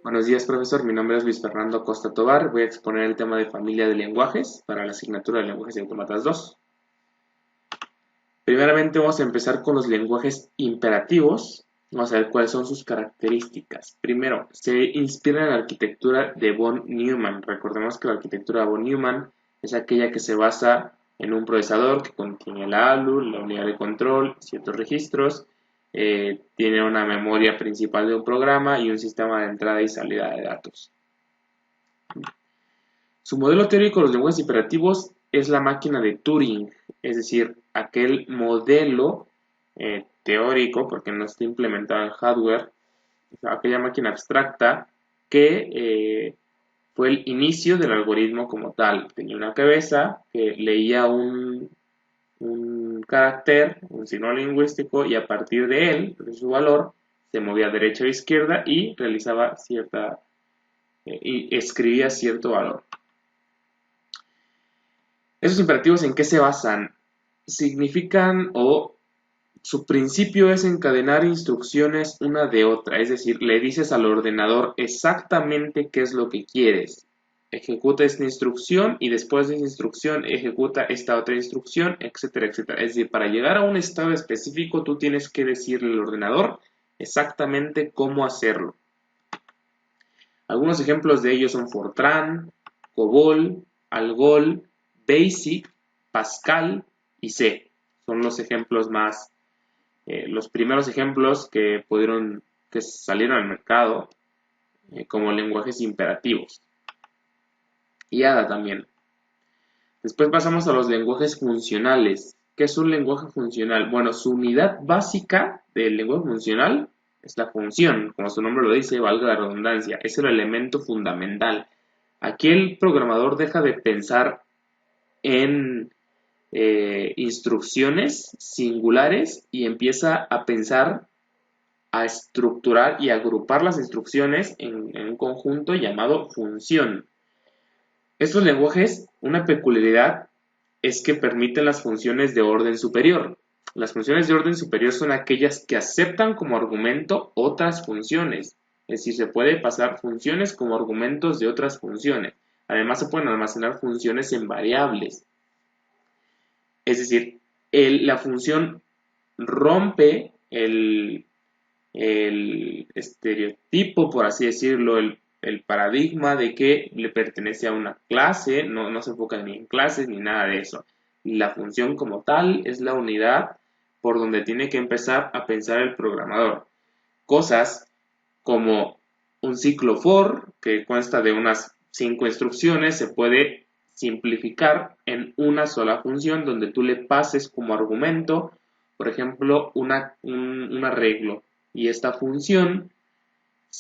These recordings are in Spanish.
Buenos días, profesor. Mi nombre es Luis Fernando Costa Tobar. Voy a exponer el tema de familia de lenguajes para la asignatura de lenguajes y autómatas 2. Primeramente vamos a empezar con los lenguajes imperativos. Vamos a ver cuáles son sus características. Primero, se inspira en la arquitectura de von Neumann. Recordemos que la arquitectura de von Neumann es aquella que se basa en un procesador que contiene la ALU, la unidad de control, ciertos registros, tiene una memoria principal de un programa y un sistema de entrada y salida de datos. Su modelo teórico de los lenguajes imperativos es la máquina de Turing, es decir, aquel modelo teórico, porque no está implementado en hardware, aquella máquina abstracta que fue el inicio del algoritmo como tal. Tenía una cabeza que leía un carácter, un signo lingüístico, y a partir de él, de su valor, se movía a derecha o izquierda y realizaba y escribía cierto valor. ¿Esos imperativos en qué se basan? Significan su principio es encadenar instrucciones una de otra, es decir, le dices al ordenador exactamente qué es lo que quieres. Ejecuta esta instrucción y después de esa instrucción ejecuta esta otra instrucción, etcétera, etcétera. Es decir, para llegar a un estado específico tú tienes que decirle al ordenador exactamente cómo hacerlo. Algunos ejemplos de ellos son Fortran, COBOL, ALGOL, BASIC, Pascal y C. Son los ejemplos los primeros ejemplos que salieron al mercado como lenguajes imperativos. Y ADA también. Después pasamos a los lenguajes funcionales. ¿Qué es un lenguaje funcional? Bueno, su unidad básica del lenguaje funcional es la función, como su nombre lo dice, valga la redundancia, es el elemento fundamental. Aquí el programador deja de pensar en instrucciones singulares y empieza a pensar, a estructurar y agrupar las instrucciones en un conjunto llamado función. Estos lenguajes, una peculiaridad es que permiten las funciones de orden superior. Las funciones de orden superior son aquellas que aceptan como argumento otras funciones. Es decir, se puede pasar funciones como argumentos de otras funciones. Además, se pueden almacenar funciones en variables. Es decir, la función rompe el estereotipo, por así decirlo, el paradigma de que le pertenece a una clase, no se enfoca ni en clases ni nada de eso. La función como tal es la unidad por donde tiene que empezar a pensar el programador. Cosas como un ciclo for, que consta de unas 5 instrucciones, se puede simplificar en una sola función donde tú le pases como argumento, por ejemplo, un arreglo. Y esta función,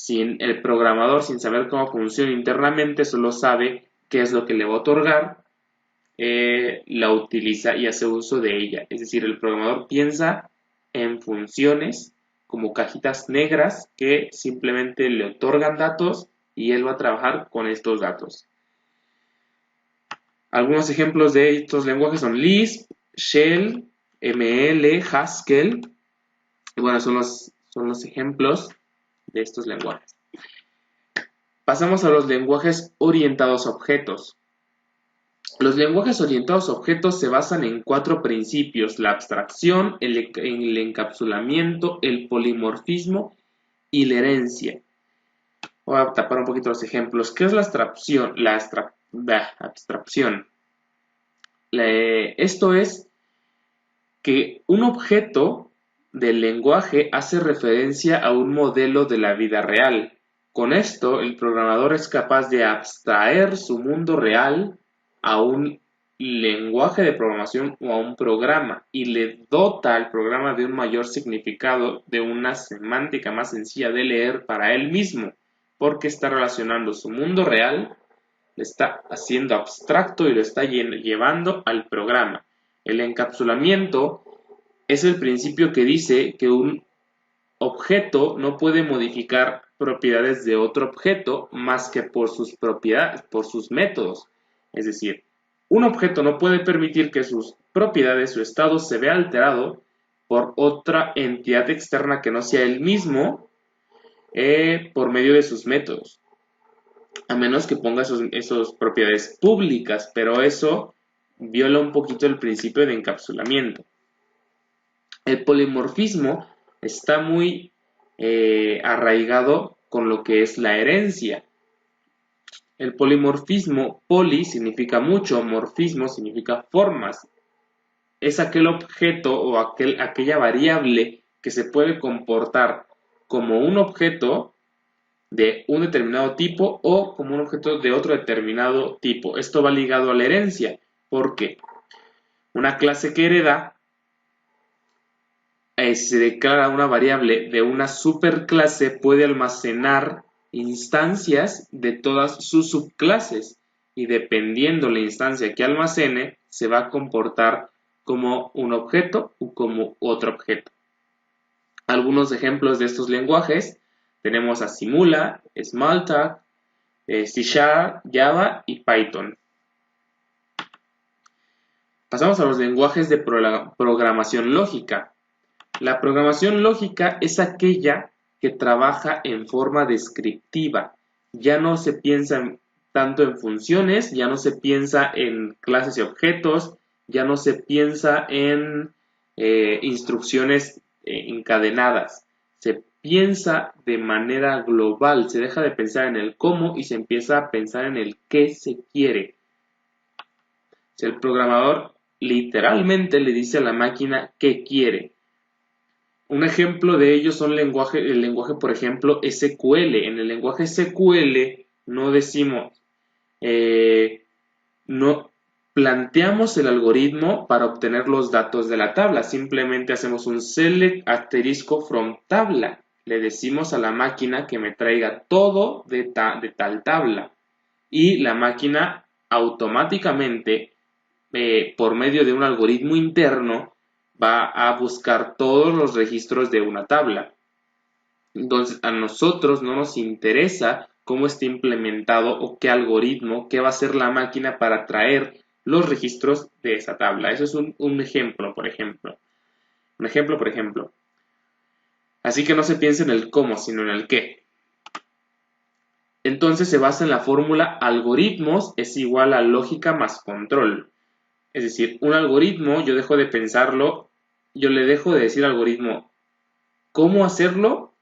el programador, sin saber cómo funciona internamente, solo sabe qué es lo que le va a otorgar, la utiliza y hace uso de ella. Es decir, el programador piensa en funciones como cajitas negras que simplemente le otorgan datos y él va a trabajar con estos datos. Algunos ejemplos de estos lenguajes son Lisp, Shell, ML, Haskell. Y bueno, son los ejemplos de estos lenguajes. Pasamos a los lenguajes orientados a objetos. Los lenguajes orientados a objetos se basan en 4 principios: la abstracción, el encapsulamiento, el polimorfismo y la herencia. Voy a tapar un poquito los ejemplos. ¿Qué es la abstracción? Esto es que un objeto del lenguaje hace referencia a un modelo de la vida real. Con esto, el programador es capaz de abstraer su mundo real a un lenguaje de programación o a un programa y le dota al programa de un mayor significado, de una semántica más sencilla de leer para él mismo, porque está relacionando su mundo real, lo está haciendo abstracto y lo está llevando al programa. El encapsulamiento es el principio que dice que un objeto no puede modificar propiedades de otro objeto más que por sus propiedades, por sus métodos. Es decir, un objeto no puede permitir que sus propiedades, su estado, se vea alterado por otra entidad externa que no sea él mismo, por medio de sus métodos, a menos que ponga esas propiedades públicas, pero eso viola un poquito el principio de encapsulamiento. El polimorfismo está muy arraigado con lo que es la herencia. El polimorfismo, poli significa mucho, morfismo significa formas. Es aquel objeto o aquella variable que se puede comportar como un objeto de un determinado tipo o como un objeto de otro determinado tipo. Esto va ligado a la herencia, porque una clase que hereda se declara una variable de una superclase puede almacenar instancias de todas sus subclases y dependiendo la instancia que almacene se va a comportar como un objeto o como otro objeto. Algunos ejemplos de estos lenguajes tenemos a Simula, Smalltalk, C#, Java y Python. Pasamos a los lenguajes de programación lógica. La programación lógica es aquella que trabaja en forma descriptiva. Ya no se piensa tanto en funciones, ya no se piensa en clases y objetos, ya no se piensa en instrucciones encadenadas. Se piensa de manera global, se deja de pensar en el cómo y se empieza a pensar en el qué se quiere. Si el programador literalmente le dice a la máquina qué quiere. Un ejemplo de ello son el lenguaje, por ejemplo, SQL. En el lenguaje SQL no decimos, no planteamos el algoritmo para obtener los datos de la tabla. Simplemente hacemos un select asterisco from tabla. Le decimos a la máquina que me traiga todo de tal tabla. Y la máquina automáticamente, por medio de un algoritmo interno, va a buscar todos los registros de una tabla. Entonces, a nosotros no nos interesa cómo está implementado o qué algoritmo, qué va a hacer la máquina para traer los registros de esa tabla. Eso es un ejemplo, por ejemplo. Un ejemplo, por ejemplo. Así que no se piensa en el cómo, sino en el qué. Entonces se basa en la fórmula algoritmos es igual a lógica más control. Es decir, un algoritmo, yo dejo de pensarlo, yo le dejo de decir al algoritmo cómo hacerlo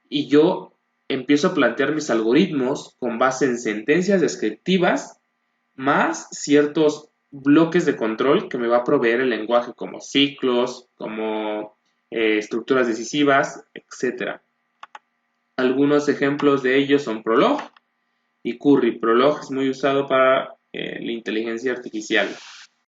y yo empiezo a plantear mis algoritmos con base en sentencias descriptivas más ciertos bloques de control que me va a proveer el lenguaje como ciclos, como estructuras decisivas, etc. Algunos ejemplos de ellos son Prolog y Curry. Prolog es muy usado para la inteligencia artificial.